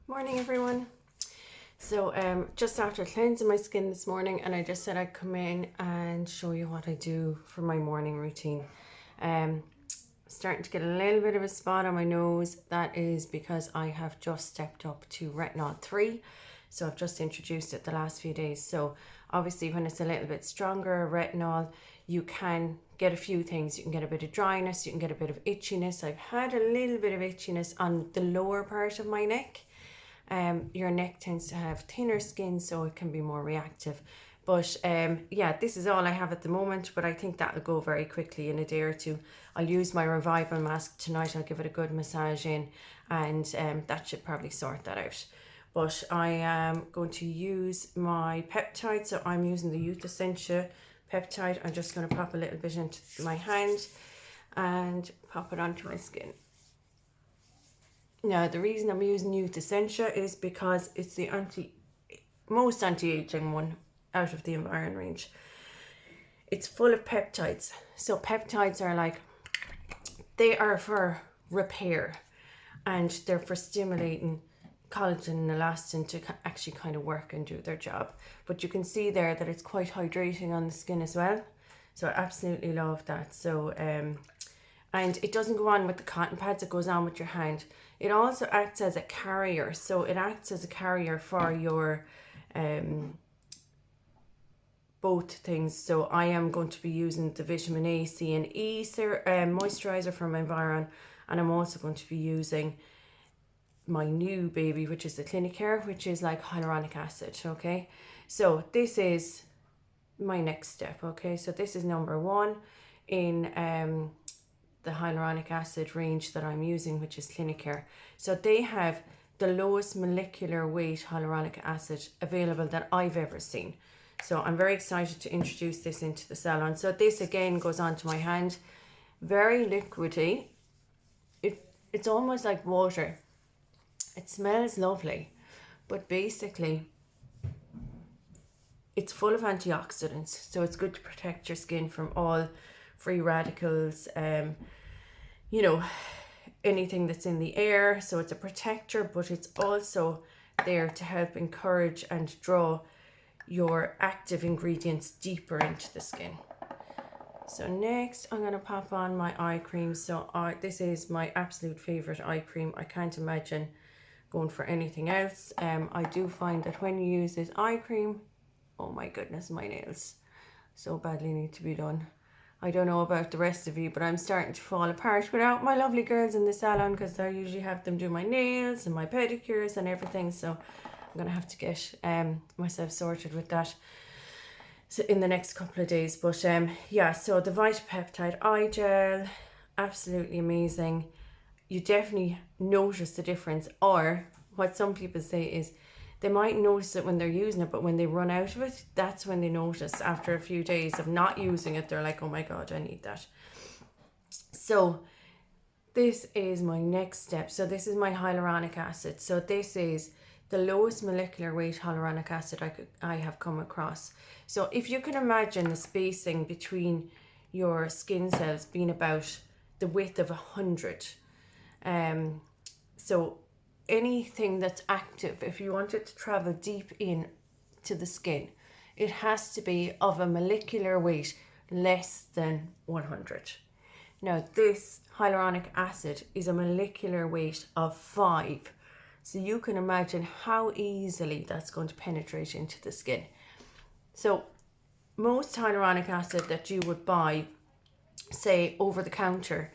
Morning everyone. So just after cleansing my skin this morning, and I just said I'd come in and show you what I do for my morning routine. Starting to get a little bit of a spot on my nose. That is because I have just stepped up to retinol 3. So I've just introduced it the last few days. So obviously when it's a little bit stronger retinol, you can get a few things. You can get a bit of dryness, you can get a bit of itchiness. I've had a little bit of itchiness on the lower part of my neck. Your neck tends to have thinner skin, so it can be more reactive. But yeah, this is all I have at the moment, but I think that'll go very quickly in a day or two. I'll use my Revival mask tonight. I'll give it a good massage in, and that should probably sort that out. But I am going to use my peptide. So I'm using the Youth Essentia peptide. I'm just going to pop a little bit into my hand and pop it onto my skin. Now, the reason I'm using Youth Essentia is because it's the most anti-aging one out of the Environ range. It's full of peptides. So peptides are like, they are for repair, and they're for stimulating collagen and elastin to actually kind of work and do their job. But you can see there that it's quite hydrating on the skin as well. So I absolutely love that. So and it doesn't go on with the cotton pads, it goes on with your hand. It also acts as a carrier. So it acts as a carrier for your both things. So I am going to be using the vitamin A, C and E moisturizer from Environ, and I'm also going to be using my new baby, which is the Clinicare, which is like hyaluronic acid. Okay, so this is my next step. Okay, so this is number 1 in the hyaluronic acid range that I'm using, which is Clinicare. So they have the lowest molecular weight hyaluronic acid available that I've ever seen. So I'm very excited to introduce this into the salon. So this again goes onto my hand, very liquidy. It's almost like water. It smells lovely, but basically it's full of antioxidants. So it's good to protect your skin from all free radicals, you know, anything that's in the air. So it's a protector, but it's also there to help encourage and draw your active ingredients deeper into the skin. So next I'm going to pop on my eye cream. So this is my absolute favorite eye cream. I can't imagine going for anything else. I do find that when you use this eye cream, oh my goodness, my nails so badly need to be done. I don't know about the rest of you, but I'm starting to fall apart without my lovely girls in the salon, because I usually have them do my nails and my pedicures and everything. So I'm going to have to get myself sorted with that in the next couple of days. But yeah, so the Vitapeptide eye gel, absolutely amazing. You definitely notice the difference, or what some people say is they might notice it when they're using it, but when they run out of it, that's when they notice. After a few days of not using it, they're like, oh my God, I need that. So this is my next step. So this is my hyaluronic acid. So this is the lowest molecular weight hyaluronic acid I have come across. So if you can imagine the spacing between your skin cells being about the width of 100. So anything that's active, if you want it to travel deep in to the skin, it has to be of a molecular weight less than 100. Now this hyaluronic acid is a molecular weight of 5. So you can imagine how easily that's going to penetrate into the skin. So most hyaluronic acid that you would buy, say over the counter,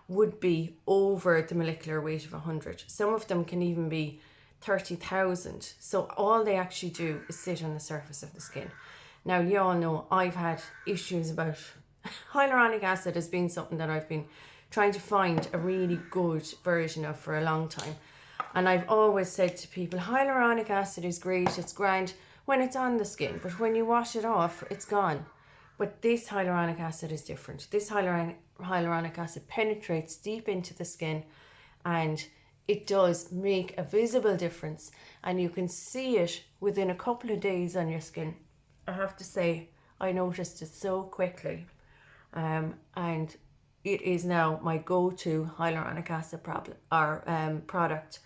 would be over the molecular weight of 100. Some of them can even be 30,000. So all they actually do is sit on the surface of the skin. Now, you all know I've had issues about hyaluronic acid as being something that I've been trying to find a really good version of for a long time. And I've always said to people, hyaluronic acid is great, it's grand when it's on the skin, but when you wash it off, it's gone. But this hyaluronic acid is different. This hyaluronic acid penetrates deep into the skin, and it does make a visible difference, and you can see it within a couple of days on your skin. I have to say, I noticed it so quickly, and it is now my go-to hyaluronic acid product.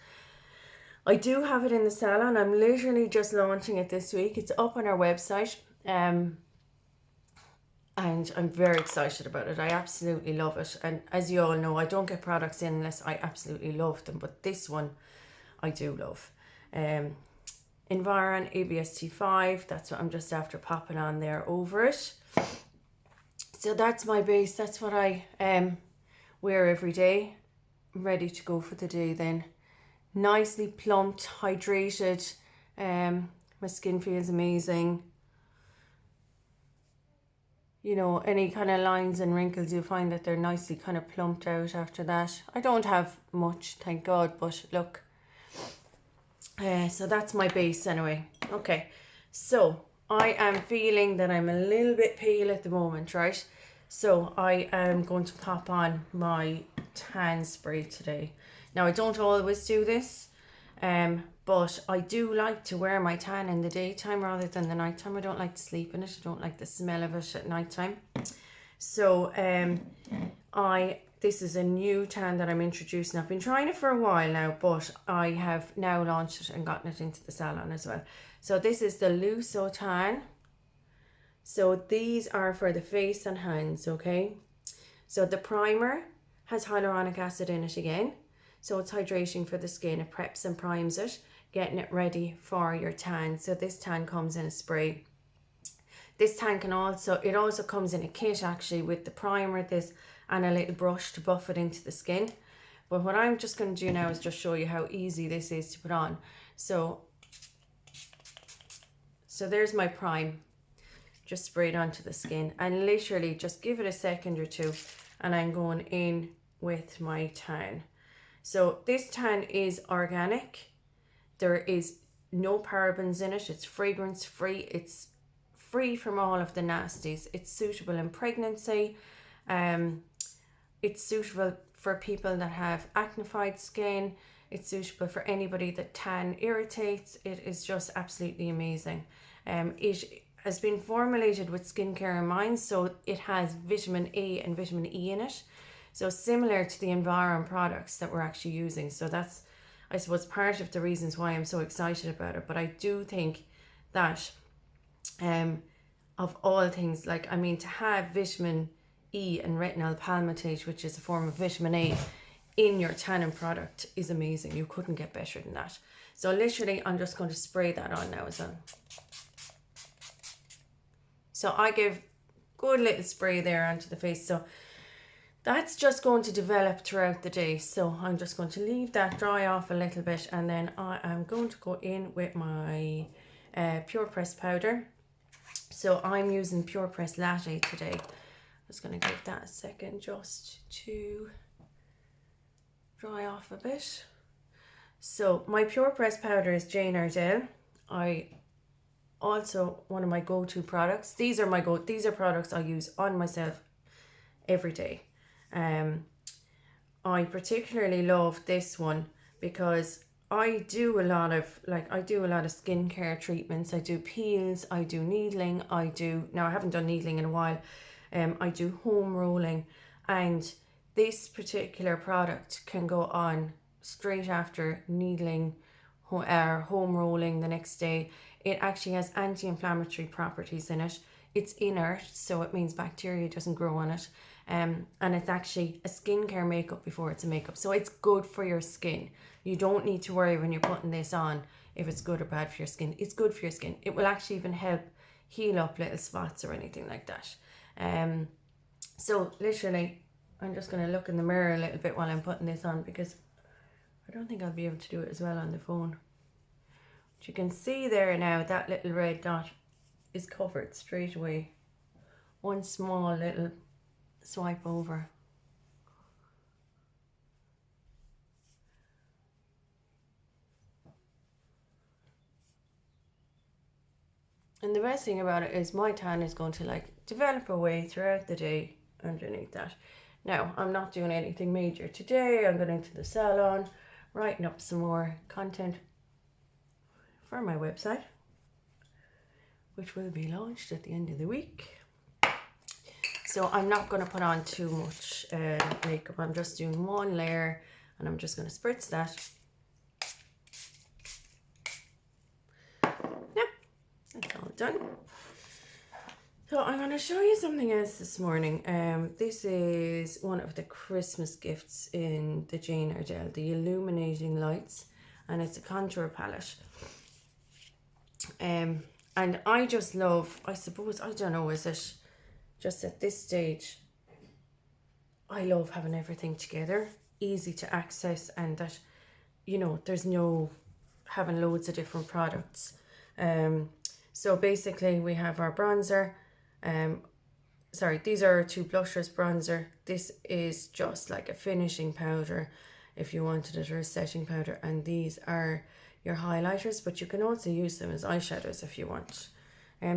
I do have it in the salon. I'm literally just launching it this week. It's up on our website. And I'm very excited about it. I absolutely love it. And as you all know, I don't get products in unless I absolutely love them. But this one, I do love. Environ ABST5. That's what I'm just after popping on there over it. So that's my base. That's what I wear every day. I'm ready to go for the day then. Nicely plumped, hydrated. My skin feels amazing. You know, any kind of lines and wrinkles, you'll find that they're nicely kind of plumped out after that. I don't have much, thank God, but look. So that's my base anyway. Okay, so I am feeling that I'm a little bit pale at the moment, right? So I am going to pop on my tan spray today. Now, I don't always do this, but I do like to wear my tan in the daytime rather than the nighttime. I don't like to sleep in it. I don't like the smell of it at nighttime. So this is a new tan that I'm introducing. I've been trying it for a while now, but I have now launched it and gotten it into the salon as well. So this is the Luso Tan. So these are for the face and hands, okay? So the primer has hyaluronic acid in it again. So it's hydrating for the skin. It preps and primes it, getting it ready for your tan. So this tan comes in a spray. This tan it also comes in a kit actually with the primer, this, and a little brush to buff it into the skin. But what I'm just going to do now is just show you how easy this is to put on. So there's my prime. Just spray it onto the skin and literally just give it a second or two, and I'm going in with my tan. So this tan is organic. There is no parabens in it. It's fragrance free. It's free from all of the nasties. It's suitable in pregnancy. It's suitable for people that have acnified skin. It's suitable for anybody that tan irritates. It is just absolutely amazing. It has been formulated with skincare in mind, so it has vitamin A and vitamin E in it. So similar to the Environ products that we're actually using. So that's, I suppose, part of the reasons why I'm so excited about it. But I do think that of all things, like, I mean, to have vitamin E and retinol palmitate, which is a form of vitamin A, in your tanning product is amazing. You couldn't get better than that. So literally, I'm just going to spray that on now as well. So I give good little spray there onto the face. So that's just going to develop throughout the day. So I'm just going to leave that dry off a little bit, and then I am going to go in with my Pure Press powder. So I'm using Pure Press Latte today. I'm just going to give that a second just to dry off a bit. So my Pure Press powder is Jane Iredale. Also one of my go-to products. These are products I use on myself every day. I particularly love this one because I do a lot of skincare treatments. I do peels, I do needling, now I haven't done needling in a while. I do home rolling, and this particular product can go on straight after needling or home rolling the next day. It actually has anti-inflammatory properties in it. It's inert, so it means bacteria doesn't grow on it. And it's actually a skincare makeup before it's a makeup. So it's good for your skin. You don't need to worry when you're putting this on if it's good or bad for your skin. It's good for your skin. It will actually even help heal up little spots or anything like that. So literally, I'm just going to look in the mirror a little bit while I'm putting this on, because I don't think I'll be able to do it as well on the phone. But you can see there now, that little red dot is covered straight away. One small little swipe over. And the best thing about it is my tan is going to like develop away throughout the day underneath that. Now, I'm not doing anything major today. I'm going into the salon, writing up some more content for my website, which will be launched at the end of the week. So I'm not going to put on too much makeup. I'm just doing one layer, and I'm just going to spritz that. done. So I'm going to show you something else this morning. This is one of the Christmas gifts in the Jane Iredale, the Illuminating Lights, and it's a contour palette. And I just love, I suppose, I don't know, is it just at this stage, I love having everything together, easy to access, and that, you know, there's no having loads of different products. So basically we have our bronzer. Sorry, these are 2 blushers, bronzer. This is just like a finishing powder if you wanted it, or a setting powder, and these are your highlighters, but you can also use them as eyeshadows if you want.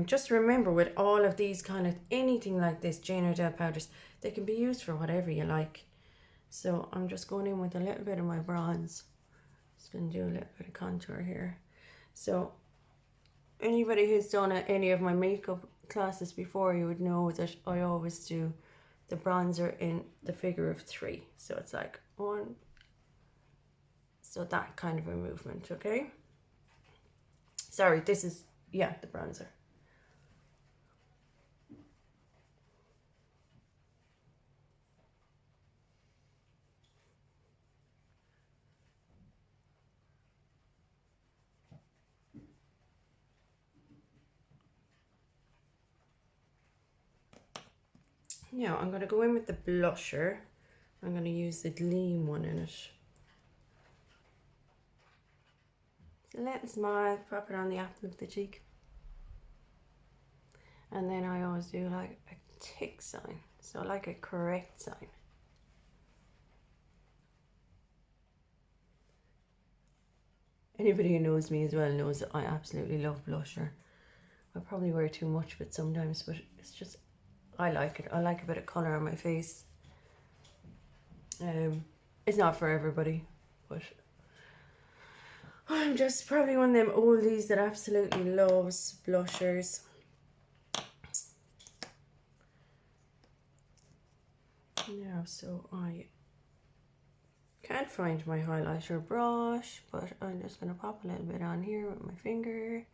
Just remember, with all of these kind of anything like this Jane Iredale powders, they can be used for whatever you like. So I'm just going in with a little bit of my bronze. Just going to do a little bit of contour here. So anybody who's done any of my makeup classes before, you would know that I always do the bronzer in the figure of 3. So it's like 1. So that kind of a movement, okay? Sorry, this is, yeah, the bronzer. Now I'm going to go in with the blusher. I'm going to use the Gleam one in it. So let it smile, pop it on the apple of the cheek. And then I always do like a tick sign, so like a correct sign. Anybody who knows me as well knows that I absolutely love blusher. I probably wear too much of it sometimes, but it's just, I like it. I like a bit of colour on my face. It's not for everybody, but I'm just probably one of them oldies that absolutely loves blushers. Now, so I can't find my highlighter brush, but I'm just going to pop a little bit on here with my finger.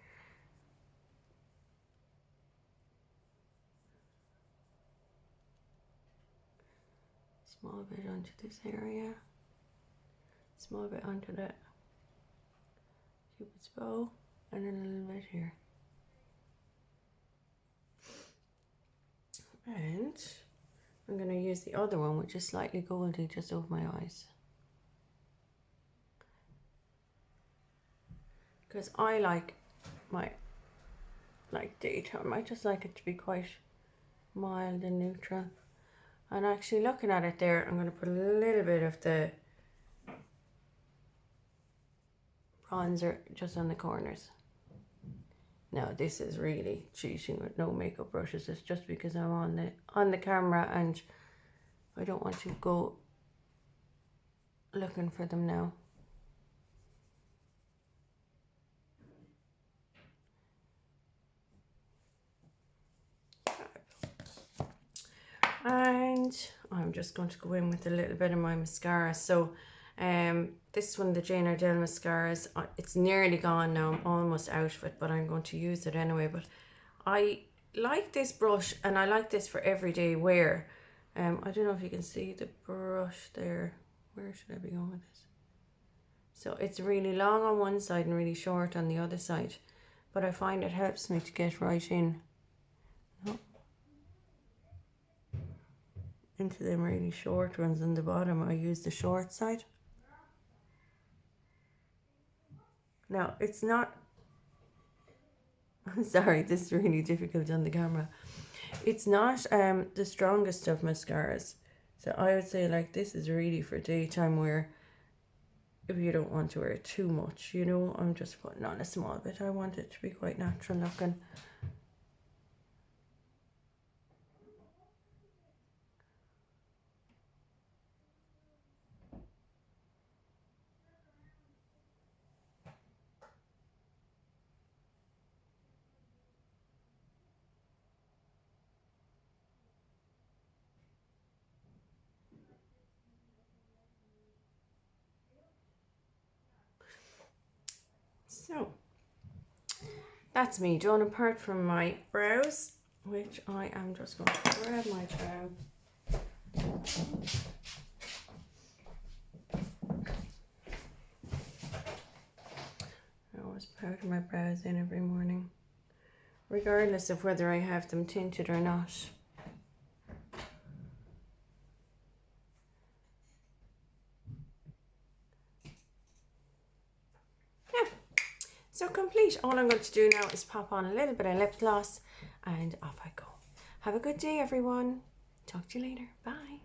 Small bit onto this area. Small bit onto that Cupid's bow, and then a little bit here. And I'm going to use the other one, which is slightly goldy, just over my eyes. Because I like my daytime. I just like it to be quite mild and neutral. And actually looking at it there, I'm going to put a little bit of the bronzer just on the corners. Now this is really cheating with no makeup brushes. It's just because I'm on the camera and I don't want to go looking for them now. And I'm just going to go in with a little bit of my mascara. So this one, the Jane Iredale mascaras, it's nearly gone now. I'm almost out of it, but I'm going to use it anyway. But I like this brush, and I like this for everyday wear. I don't know if you can see the brush there. Where should I be going with this? So it's really long on one side and really short on the other side. But I find it helps me to get right in. Oh. Into them really short ones on the bottom. I use the short side. Now it's not, sorry, this is really difficult on the camera. It's not the strongest of mascaras. So I would say like this is really for daytime wear. If you don't want to wear it too much, you know, I'm just putting on a small bit. I want it to be quite natural looking. So that's me done, apart from my brows, which I am just going to grab my brow. I always powder my brows in every morning, regardless of whether I have them tinted or not. Yeah, so complete. All I'm going to do now is pop on a little bit of lip gloss and off I go. Have a good day, everyone. Talk to you later. Bye.